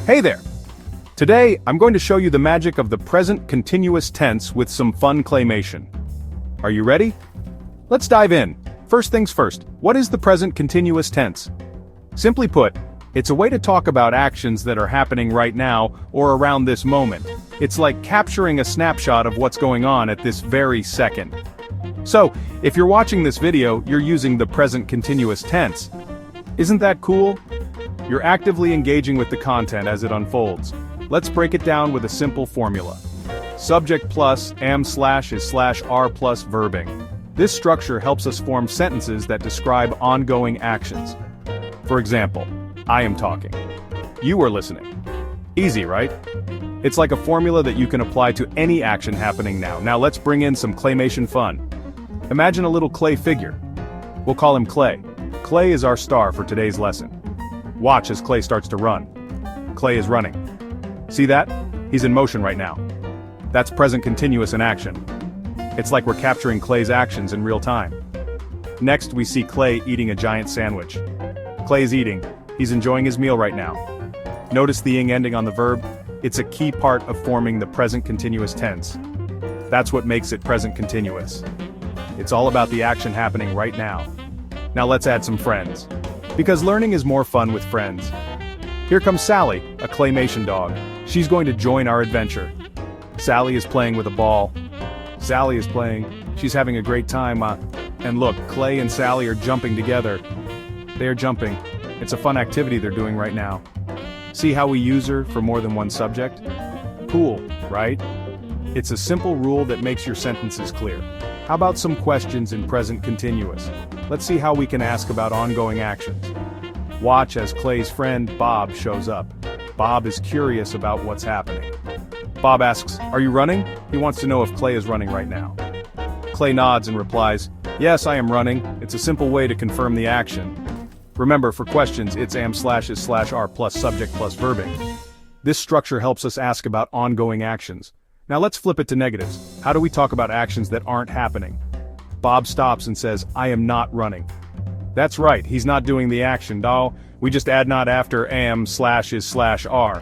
Hey there! Today, I'm going to show you the magic of the present continuous tense with some fun claymation. Are you ready? Let's dive in. First things first, what is the present continuous tense? Simply put, it's a way to talk about actions that are happening right now or around this moment. It's like capturing a snapshot of what's going on at this very second. So, if you're watching this video, you're using the present continuous tense. Isn't that cool? You're actively engaging with the content as it unfolds. Let's break it down with a simple formula. Subject plus am slash is slash are plus verbing. This structure helps us form sentences that describe ongoing actions. For example, I am talking. You are listening. Easy, right? It's like a formula that you can apply to any action happening now. Now let's bring in some claymation fun. Imagine a little clay figure. We'll call him Clay. Clay is our star for today's lesson. Watch as Clay starts to run. Clay is running. See that? He's in motion right now. That's present continuous in action. It's like we're capturing Clay's actions in real time. Next, we see Clay eating a giant sandwich. Clay's eating. He's enjoying his meal right now. Notice the ing ending on the verb? It's a key part of forming the present continuous tense. That's what makes it present continuous. It's all about the action happening right now. Now let's add some friends. Because learning is more fun with friends. Here comes Sally, a claymation dog. She's going to join our adventure. Sally is playing with a ball. Sally is playing. She's having a great time. And look, Clay and Sally are jumping together. They are jumping. It's a fun activity they're doing right now. See how we use her for more than one subject? Cool, right? It's a simple rule that makes your sentences clear. How about some questions in present continuous? Let's see how we can ask about ongoing actions. Watch as Clay's friend Bob shows up. Bob is curious about what's happening. Bob asks, "Are you running?" He wants to know if Clay is running right now. Clay nods and replies, "Yes, I am running." It's a simple way to confirm the action. Remember, for questions, it's am slash is slash are plus subject plus verbing. This structure helps us ask about ongoing actions. Now let's flip it to negatives. How do we talk about actions that aren't happening? Bob stops and says, "I am not running." That's right, he's not doing the action, doll. We just add not after am slash is slash are.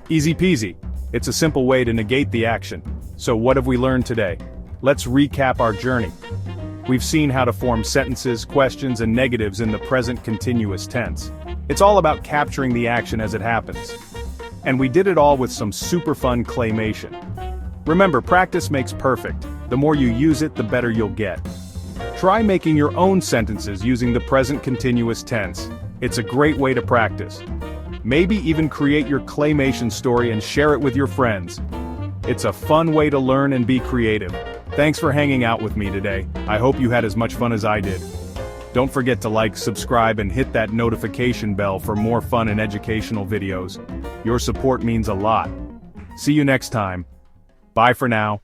Easy peasy. It's a simple way to negate the action. So what have we learned today? Let's recap our journey. We've seen how to form sentences, questions, and negatives in the present continuous tense. It's all about capturing the action as it happens. And we did it all with some super fun claymation. Remember, practice makes perfect. The more you use it, the better you'll get. Try making your own sentences using the present continuous tense. It's a great way to practice. Maybe even create your claymation story and share it with your friends. It's a fun way to learn and be creative. Thanks for hanging out with me today. I hope you had as much fun as I did. Don't forget to like, subscribe, and hit that notification bell for more fun and educational videos. Your support means a lot. See you next time. Bye for now.